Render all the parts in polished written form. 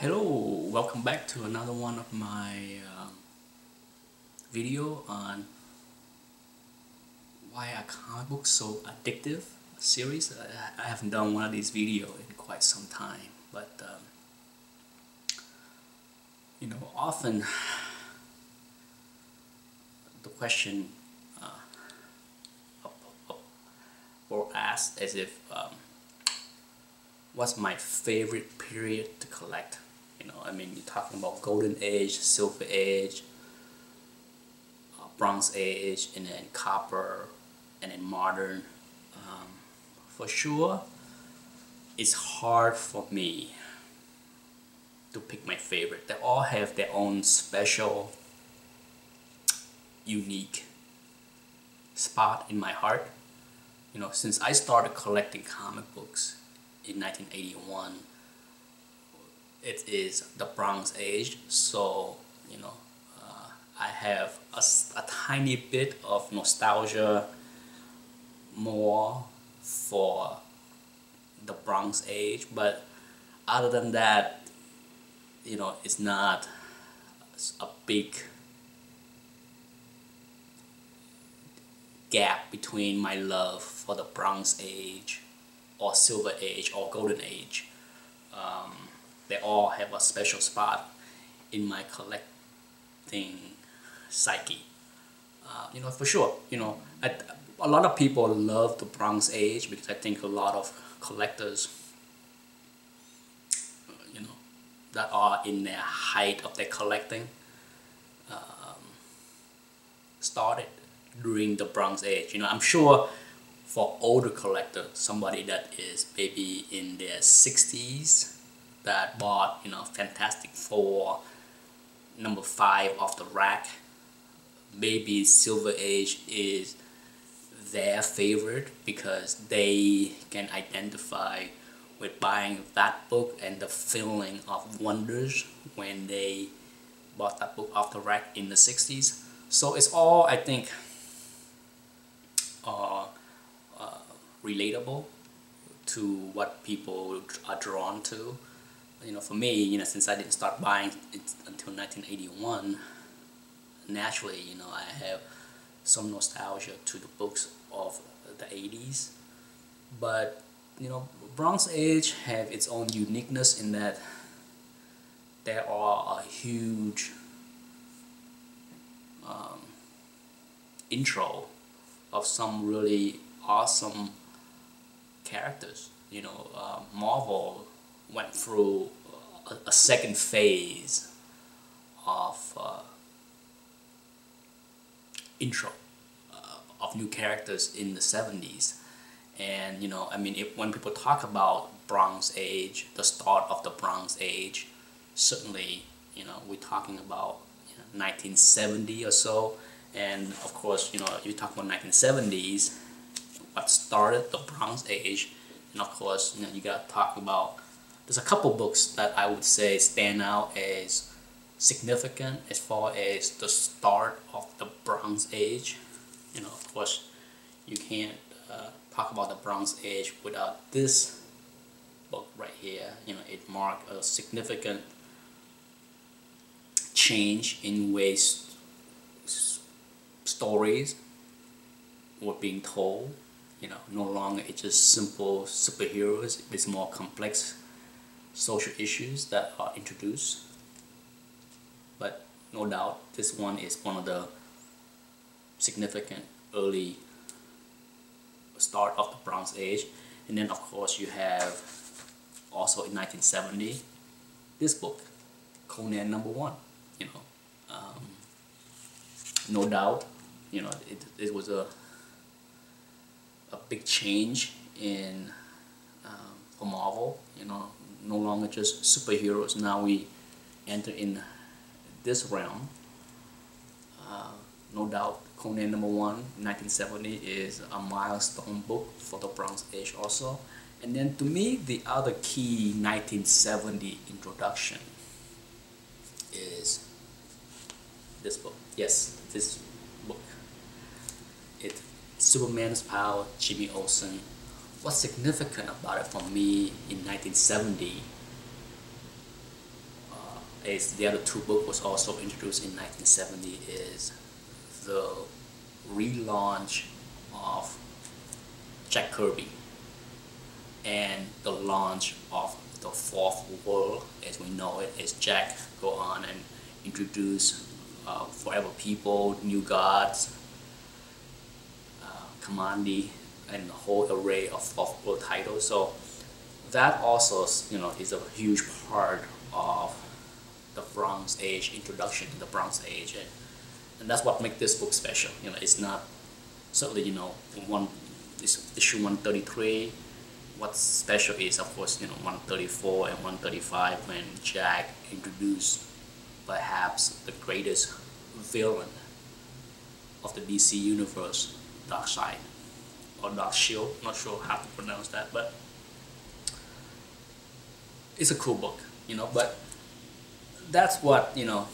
Hello, welcome back to another one of my video on why are comic books so addictive series. I haven't done one of these videos in quite some time, but often the question or asked as if what's my favorite period to collect. You're talking about Golden Age, Silver Age, Bronze Age, and then Copper, and then Modern. For sure, it's hard for me to pick my favorite. They all have their own special, unique spot in my heart. Since I started collecting comic books in 1981, it is the Bronze Age, so I have a tiny bit of nostalgia more for the Bronze Age, but other than that, it's not a big gap between my love for the Bronze Age or Silver Age or Golden Age. They all have a special spot in my collecting psyche. For sure. A lot of people love the Bronze Age because I think a lot of collectors, that are in their height of their collecting, started during the Bronze Age. I'm sure for older collectors, somebody that is maybe in their 60s, that bought Fantastic Four #5 off the rack, maybe Silver Age is their favorite because they can identify with buying that book and the feeling of wonders when they bought that book off the rack in the 60s. So it's all, I think, relatable to what people are drawn to. For me, since I didn't start buying it until 1981, naturally, I have some nostalgia to the books of the 80s. But, Bronze Age have its own uniqueness in that there are a huge intro of some really awesome characters. Marvel went through a second phase of intro of new characters in the 70s. And when people talk about Bronze Age, the start of the Bronze Age, certainly we're talking about 1970 or so. And of course, if you talk about 1970s, what started the Bronze Age, and of course, you got to talk about, there's a couple books that I would say stand out as significant as far as the start of the Bronze Age. Of course, you can't talk about the Bronze Age without this book right here. It marked a significant change in ways stories were being told. No longer it's just simple superheroes, it's more complex social issues that are introduced. But no doubt this one is one of the significant early start of the Bronze Age. And then of course you have also in 1970 this book, Conan #1. No doubt, it was a big change in for Marvel. No longer just superheroes. Now we enter in this realm. No doubt, Conan #1, 1970, is a milestone book for the Bronze Age also. And then to me, the other key 1970 introduction is this book. Yes, this book. It's Superman's Power, Jimmy Olsen. What's significant about it for me in 1970 is the other two book was also introduced in 1970 is the relaunch of Jack Kirby and the launch of the fourth world as we know it, as Jack go on and introduce Forever People, New Gods, Kamandi, and the whole array of fourth world titles. So that also, you know, is a huge part of the Bronze Age, introduction to the Bronze Age, and that's what makes this book special. You know, it's not certainly, you know, this issue 133. What's special is, of course, you know, 134 and 135 when Jack introduced perhaps the greatest villain of the DC universe, Darkseid or Darkshield. Not sure how to pronounce that, but it's a cool book, you know. But that's what, you know,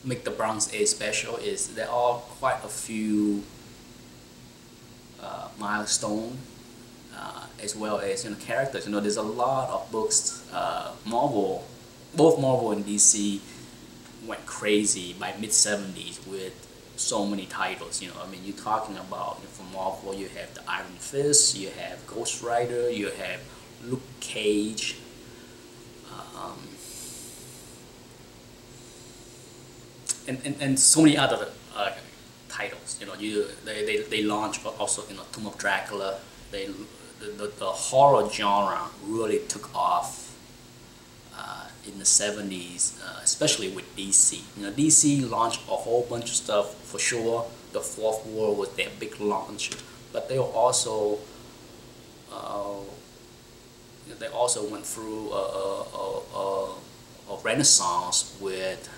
make the Bronze Age special is there are quite a few milestone as well as, you know, characters. You know, there's a lot of books. Marvel, both Marvel and DC went crazy by mid-70s with so many titles. You know, I mean, you're talking about, you know, from Marvel you have the Iron Fist, you have Ghost Rider, you have Luke Cage, and so many other titles. You know, they launched also, you know, Tomb of Dracula. The horror genre really took off in the 70s, especially with DC. You know, DC launched a whole bunch of stuff for sure. The Fourth World was their big launch, but they also went through a renaissance with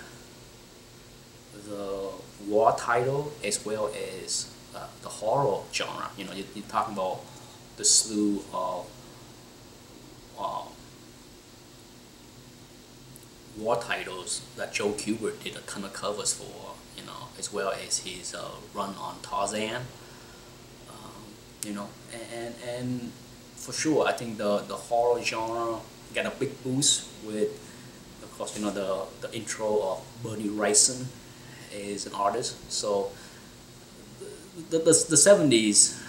the war title as well as the horror genre. You know, you're talking about the slew of war titles that Joe Kubert did a ton of covers for, you know, as well as his run on Tarzan. You know, and for sure, I think the horror genre got a big boost with, of course, you know, the intro of Bernie Wrightson as an artist. So the 70s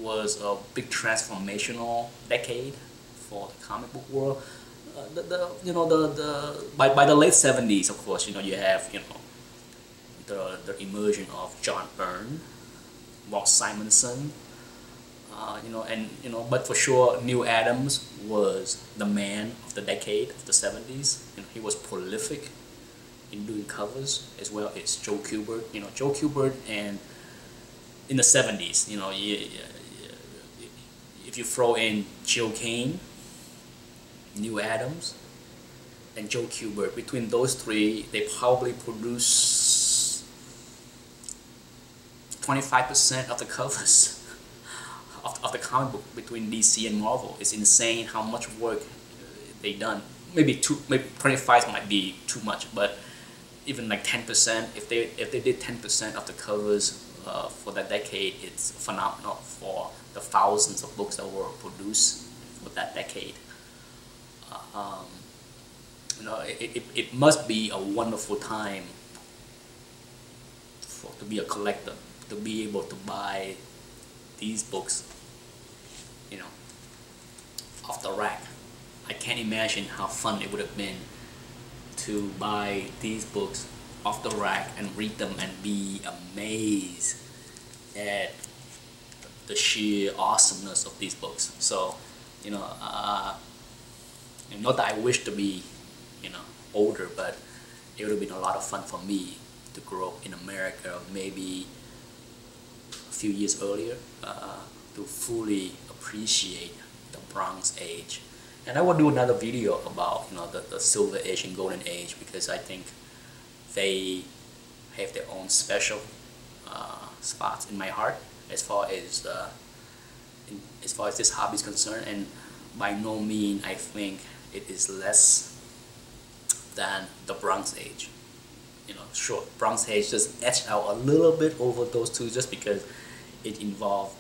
was a big transformational decade for the comic book world. By the late 70s, of course, you know, you have, you know, the immersion of John Byrne, Walt Simonson, you know, and, you know, but for sure Neil Adams was the man of the decade of the 70s. You know, he was prolific in doing covers as well as Joe Kubert. You know, Joe Kubert, and in the 70s, you know, if you throw in Joe Kane, Neil Adams, and Joe Kubert, between those three, they probably produce 25% of the covers of the comic book between DC and Marvel. It's insane how much work they done. Maybe 25 might be too much, but even like 10%, if they did 10% of the covers for that decade, it's phenomenal for the thousands of books that were produced for that decade. You know, it must be a wonderful time to be a collector, to be able to buy these books, you know, off the rack. I can't imagine how fun it would have been to buy these books off the rack and read them and be amazed at the sheer awesomeness of these books. So, you know, not that I wish to be, you know, older, but it would have been a lot of fun for me to grow up in America maybe a few years earlier, to fully appreciate the Bronze Age. And I will do another video about, you know, the Silver Age and Golden Age, because I think they have their own special spots in my heart as far as this hobby is concerned. And by no means I think it is less than the Bronze Age. You know, sure, Bronze Age just etched out a little bit over those two just because it involved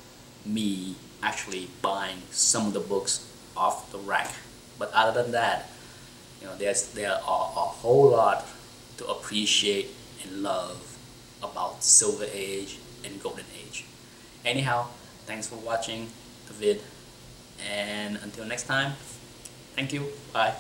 me actually buying some of the books off the rack But other than that, there are a whole lot to appreciate and love about Silver Age and Golden Age. Anyhow, thanks for watching the vid, and until next time, thank you, bye.